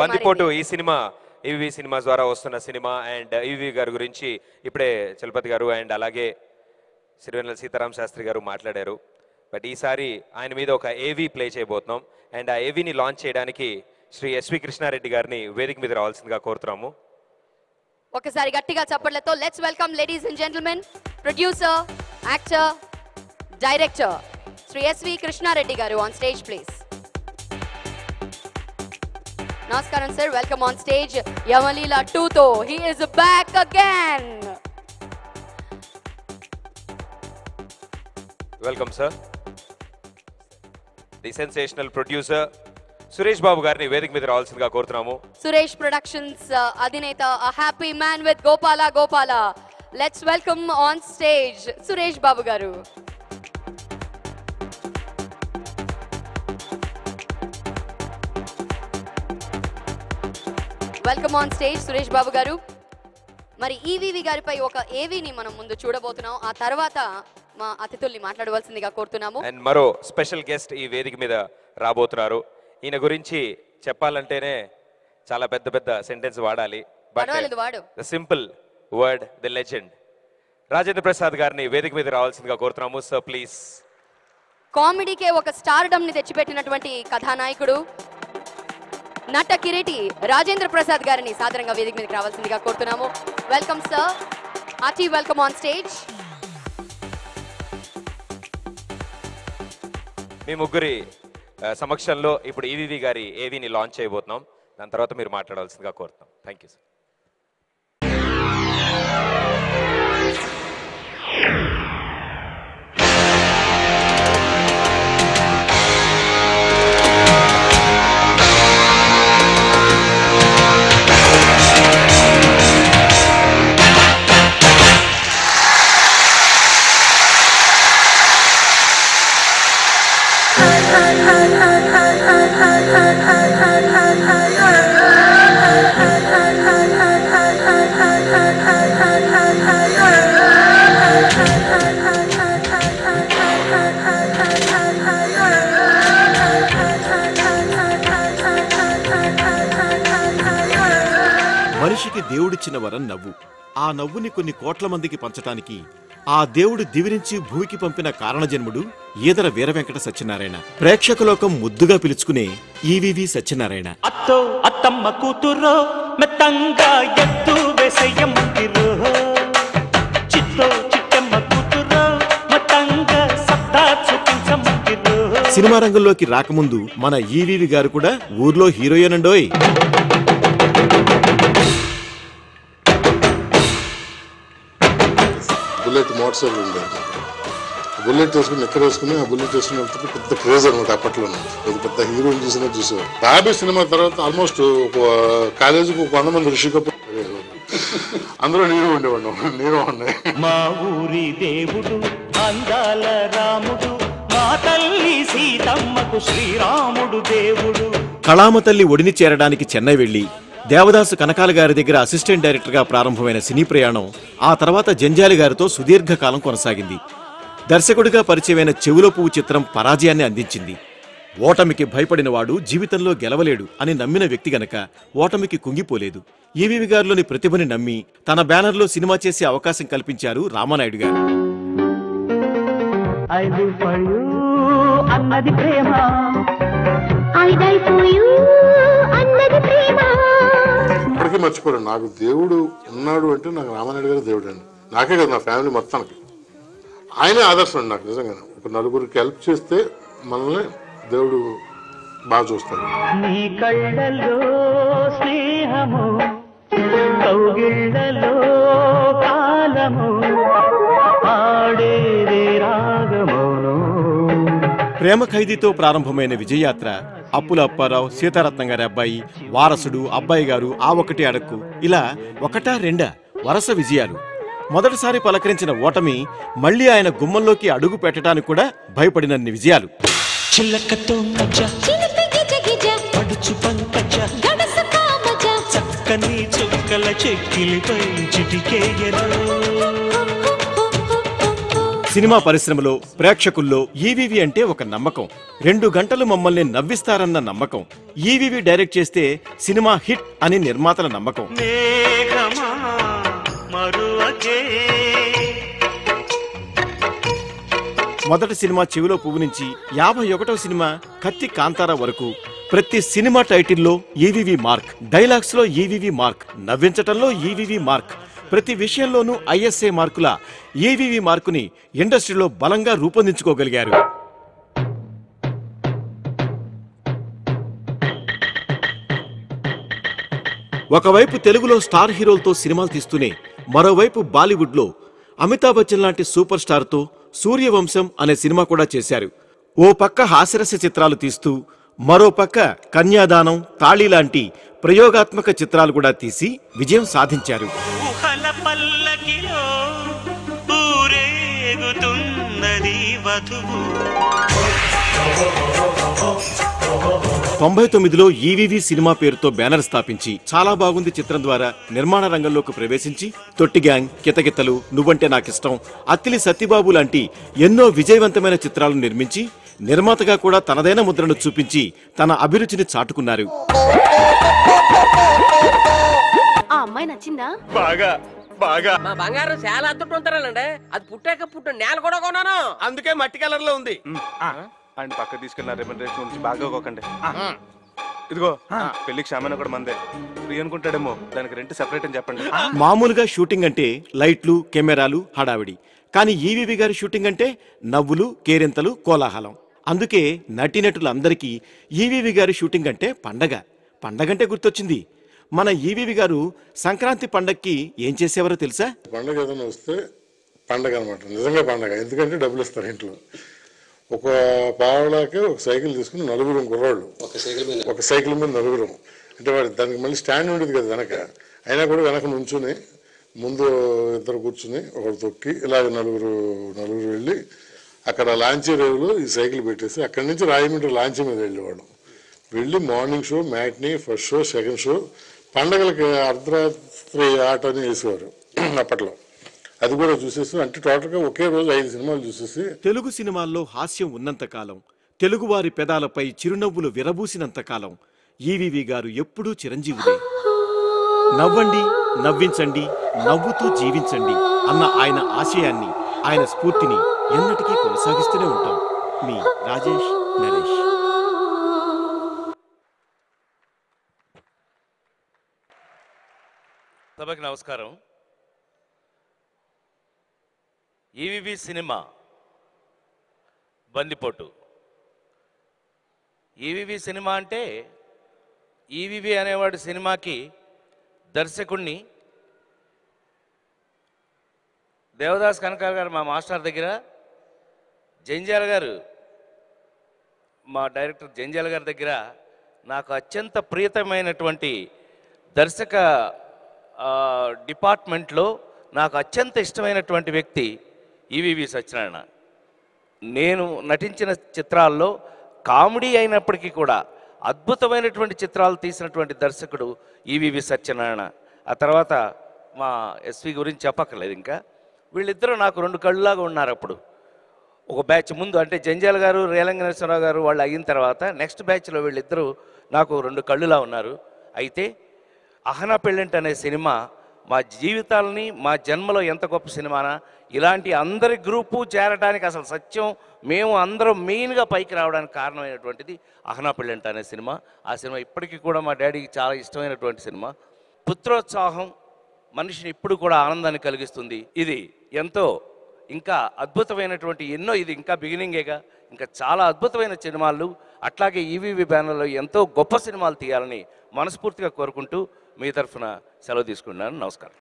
బందిపోటు ఈ cinema EVV cinemas ద్వారా వస్తున్న సినిమా అండ్ ఈవీవి గారి గురించి ఇప్పుడే చలపతి గారు అండ్ అలాగే సిరివెన్నెల సీతారాం శాస్త్రి గారు మాట్లాడారు. బట్ ఈసారి ఆయన మీద ఒక ఏవీ ప్లే చేయబోతున్నాం అండ్ ఆ ఏవీని లాంచ్ చేయడానికి శ్రీ ఎస్వి కృష్ణారెడ్డి గారిని వేదిక మీద రావాల్సిందిగా కోరుతున్నాము. ఒకసారి గట్టిగా చప్పట్లతో let's welcome ladies and gentlemen producer, actor, director Shri SV Krishna Reddy గారు on stage please. Namaskaram sir, welcome on stage Yamalila 2 to he is back again. Welcome sir. The sensational producer Suresh Babu garni vedik మీద రావాల్సిందిగా కోరుతున్నాము. Suresh Productions adineta a happy man with Gopala. Let's welcome on stage Suresh Babu garu. Welcome on stage Suresh Babu గారు. మరి ఈవీవి గారిపై ఒక ఏవీని మనం ముందు చూడబోతున్నాం. ఆ తర్వాత మా అతిథుల్ని మాట్లాడవలసిందిగా కోరుతున్నాము. అండ్ మరో స్పెషల్ గెస్ట్ ఈ వేదిక మీద రాబోతున్నారు. ఈయన గురించి చెప్పాలంటేనే చాలా పెద్ద సెంటెన్స్ వాడాలి. The simple word the legend Rajendra Prasad గారిని వేదిక మీద రావాల్సిందిగా కోరుతున్నాము. Sir please. కామెడీకే ఒక స్టార్డమ్ ని తెచ్చిపెట్టినటువంటి కథానాయకుడు, నట కిరీటి రాజేంద్ర ప్రసాద్ గారిని సాదరంగా వేదిక మీదకి రావాల్సిందిగా కోరుతున్నాము. Welcome sir, hearty welcome on stage. మీ ముగ్గురి సమక్షంలో ఇప్పుడు ఈవీవి గారి ఏవీని లాంచ్ చేయబోతున్నాం. దాని తర్వాత మీరు మాట్లాడాల్సిందిగా కోరుతున్నాం. Thank you sir. మనిషికి దేవుడిచ్చిన వరం నవ్వు. ఆ నవ్వుని కొన్ని కోట్ల మందికి పంచటానికి ఆ దేవుడు దివిరించి భూమికి పంపిన కారణజన్ముడు ఈదర వీర వెంకట సత్యనారాయణ. ప్రేక్షకలోకం ముద్దుగా పిలుచుకునే ఈవీవి సత్యనారాయణ. అత్తో అత్తమ్మ కూతురో మెత్తంగా ఎత్తు వేసేయమ్మిరో, చిత్తో చిట్టమ్మ కూతురో మెత్తంగా సత్తా చూపించమ్మిరో. సినిమా రంగంలోకి రాకముందు మన ఈవీవి గారు కూడా ఊర్లో హీరోయేనండోయ్. బుల్లెట్ మోటార్ సైకిల్ ఉండేది. బుల్లెట్ వేసుకుని ఎక్కడ వేసుకుని ఆ బుల్లెట్ వేసుకుని పెద్ద క్రేజ్ అనమాట. అప్పట్లోనే పెద్ద హీరోయిన్ చూసినా చూసేవారు. బాబీ సినిమా తర్వాత ఆల్మోస్ట్ ఒక కాలేజీకి 100 మంది రిషి కపూర్ అందరూ నీరు ఉండేవాడు. నీరు ఉన్నాయి. మా ఊరి దేవుడు అందాల రాముడు, మా తల్లి సీతమ్మకు శ్రీరాముడు దేవుడు. కళామ తల్లి ఒడిని చేరడానికి చెన్నై వెళ్లి దేవదాసు కనకాల గారి దగ్గర అసిస్టెంట్ డైరెక్టర్గా ప్రారంభమైన సినీ ప్రయాణం ఆ తర్వాత జంజాలి గారితో సుదీర్ఘకాలం కొనసాగింది. దర్శకుడిగా పరిచయమైన చెవులో పువ్వు చిత్రం పరాజయాన్ని అందించింది. ఓటమికి భయపడినవాడు జీవితంలో గెలవలేడు అని నమ్మిన వ్యక్తి గనక ఓటమికి కుంగిపోలేదు. ఈవీవి గారిలోని ప్రతిభని నమ్మి తన బ్యానర్లో సినిమా చేసే అవకాశం కల్పించారు రామానాయుడు గారు. ఇప్పటికీ మర్చిపోయాను. నాకు దేవుడు ఉన్నాడు అంటే నాకు రామానాయుడు గారు దేవుడు అండి. నాకే కదా, నా ఫ్యామిలీ మొత్తానికి ఆయనే ఆదర్శం అండి నాకు. నిజంగా ఒక నలుగురికి హెల్ప్ చేస్తే మనల్ని దేవుడు బాగా చూస్తాడు. నీ కళ్ళలో స్నేహము, కౌగిళ్ళలో కాలము, ఆడేదే రాగమోను. ప్రేమ ఖైదీతో ప్రారంభమైన విజయయాత్ర అప్పుల అప్పారావు, సీతారత్నం గారి అబ్బాయి, వారసుడు, అబ్బాయి గారు, ఆ ఒకటి అడక్కు, ఇలా ఒకటా రెండా వరుస విజయాలు. మొదటిసారి పలకరించిన ఓటమి మళ్లీ ఆయన గుమ్మంలోకి అడుగు పెట్టడానికి కూడా భయపడినన్ని విజయాలు. చిల్లకతో చక్కని చుక్కల చెక్కిలిపై చిటికేయరు. సినిమా పరిశ్రమలో ప్రేక్షకుల్లో ఈవీవి అంటే ఒక నమ్మకం. 2 గంటలు మమ్మల్ని నవ్విస్తారన్న నమ్మకం. ఈవీవి డైరెక్ట్ చేస్తే సినిమా హిట్ అని నిర్మాతల నమ్మకం. మేఘమా మరువకే మొదటి సినిమా చెవిలో పువ్వు నుంచి 51వ సినిమా కత్తి కాంతారా వరకు ప్రతి సినిమా టైటిల్లో ఈవీవి మార్క్, డైలాగ్స్ లో ఈవీవి మార్క్, నవ్వించటంలో ఈవీవి మార్క్, ప్రతి విషయంలోనూ ఐఎస్ఏ మార్కుల ఈవీవి మార్కుని ఇండస్ట్రీలో బలంగా రూపొందించుకోగలిగారు. ఒకవైపు తెలుగులో స్టార్ హీరోలతో సినిమాలు తీస్తూనే మరోవైపు బాలీవుడ్లో అమితాబ్ బచ్చన్ లాంటి సూపర్ స్టార్తో సూర్యవంశం అనే సినిమా కూడా చేశారు. ఓ పక్క హాస్యరస చిత్రాలు తీస్తూ మరో పక్క కన్యాదానం, తాళి లాంటి ప్రయోగాత్మక చిత్రాలు కూడా తీసి విజయం సాధించారు. ఊహల పల్లకిలో ఊరేగుతున్నది వధువు. 99లో ఈవీవి సినిమా పేరుతో బ్యానర్ స్థాపించి చాలా బాగుంది చిత్రం ద్వారా నిర్మాణ రంగంలోకి ప్రవేశించి తొట్టి గ్యాంగ్, కితకితలు, నువ్వంటే నాకిష్టం, అత్తిలి సత్యబాబు లాంటి ఎన్నో విజయవంతమైన చిత్రాలను నిర్మించి నిర్మాతగా కూడా తనదైన ముద్రను చూపించి తన అభిరుచిని చాటుకున్నారు. ఆ అమ్మాయి నచ్చిందా? బాగా బాగా మా బంగారం చాలా అత్తుట్టు ఉంటారండి. అది పుట్టాక పుట్టు నేల కూడా కొన్నాను. అందుకే మట్టి కలర్ లో ఉంది. ఆయన పక్క తీసుకెళ్ళిన రెమ్యూనరేషన్ గురించి బాగా ఒక్కండి. ఇదిగో పెళ్లికి సామాన్ కూడా మందే. ఫ్రీ అనుకుంటాడేమో, దానికి రెంట్ సెపరేట్ అని చెప్పండి. మామూలుగా షూటింగ్ అంటే లైట్లు, కెమెరాలు, హడావిడి. కానీ ఈవీవి గారి షూటింగ్ అంటే నవ్వులు, కేరింతలు, కోలాహలం. అందుకే నటీనటులందరికీ ఈవీవి గారి షూటింగ్ అంటే పండగ. పండగంటే గుర్తొచ్చింది, మన ఈవీవి గారు సంక్రాంతి పండగకి ఏం చేసేవారో తెలుసా? పండగ ఏదైనా వస్తే పండగ అనమాట, నిజంగా పండగ. ఎందుకంటే డబ్బులు ఇస్తారు ఇంట్లో. ఒక పావలాకి ఒక సైకిల్ తీసుకుని 4 కుర్రాళ్ళు, ఒక సైకిల్ మీద 4. అంటే వాడు దానికి మళ్ళీ స్టాండ్ ఉండేది కదా వెనక, అయినా కూడా వెనక నుంచుని ముందు 2 కూర్చుని ఒకరు తొక్కి ఇలా 4 వెళ్ళి అక్కడ లాంచీ రేవులో ఈ సైకిల్ పెట్టేసి అక్కడి నుంచి రాయమండ్రి లాంచీ మీద వెళ్ళేవాడు. వెళ్ళి morning show, matinee, first show, second show, పండగలకి అర్ధరాత్రి ఆట అని వేసేవారు అప్పట్లో. అది కూడా చూసేసి, అంటే టోటల్గా ఒకే రోజు 5 సినిమాలు చూసేసి. తెలుగు సినిమాల్లో హాస్యం ఉన్నంతకాలం, తెలుగువారి పెదాలపై చిరునవ్వులు విరబూసినంతకాలం ఈవీవి గారు ఎప్పుడూ చిరంజీవుడే. నవ్వండి, నవ్వించండి, నవ్వుతూ జీవించండి అన్న ఆయన ఆశయాన్ని, ఆయన స్ఫూర్తిని ఎన్నటికీ కొనసాగిస్తూనే ఉంటాం. మీ రాజేష్ నరేష్. సభకి నమస్కారం. ఈవీవి సినిమా బందిపోటు. ఈవీవి సినిమా అంటే ఈవీవి అనేవాడు సినిమాకి దర్శకుణ్ణి దేవదాస్ కనకాల గారు మా మాస్టర్ దగ్గర, జంజాల గారు మా డైరెక్టర్ జంజాల గారి దగ్గర నాకు అత్యంత ప్రియతమైనటువంటి దర్శక డిపార్ట్మెంట్లో నాకు అత్యంత ఇష్టమైనటువంటి వ్యక్తి ఈవీవి సత్యనారాయణ. నేను నటించిన చిత్రాల్లో కామెడీ అయినప్పటికీ కూడా అద్భుతమైనటువంటి చిత్రాలు తీసినటువంటి దర్శకుడు ఈవీవి సత్యనారాయణ. ఆ తర్వాత మా ఎస్వి గురించి చెప్పక్కర్లేదు. ఇంకా వీళ్ళిద్దరూ నాకు 2 కళ్ళులాగా ఉన్నారు. అప్పుడు ఒక బ్యాచ్ ముందు, అంటే జంజాల గారు, రేలంగి నరసింహరావు గారు వాళ్ళు అయిన తర్వాత నెక్స్ట్ బ్యాచ్లో వీళ్ళిద్దరూ నాకు 2 కళ్ళులా ఉన్నారు. అయితే అహనా పెళ్ళంట అనే సినిమా మా జీవితాలని, మా జన్మలో ఎంత గొప్ప సినిమానా, ఇలాంటి అందరి గ్రూపు చేరడానికి అసలు సత్యం మేము అందరం మెయిన్గా పైకి రావడానికి కారణమైనటువంటిది అహనా పెళ్ళంట అనే సినిమా. ఆ సినిమా ఇప్పటికీ కూడా మా డాడీకి చాలా ఇష్టమైనటువంటి సినిమా. పుత్రోత్సాహం మనిషిని ఇప్పుడు కూడా ఆనందాన్ని కలిగిస్తుంది. ఇది ఎంతో ఇంకా అద్భుతమైనటువంటి ఎన్నో, ఇది ఇంకా బిగినింగేగా, ఇంకా చాలా అద్భుతమైన సినిమాలు అట్లాగే ఈవీవి బ్యానర్లో ఎంతో గొప్ప సినిమాలు తీయాలని మనస్ఫూర్తిగా కోరుకుంటూ మీ తరఫున సెలవు తీసుకున్నాను. నమస్కారం.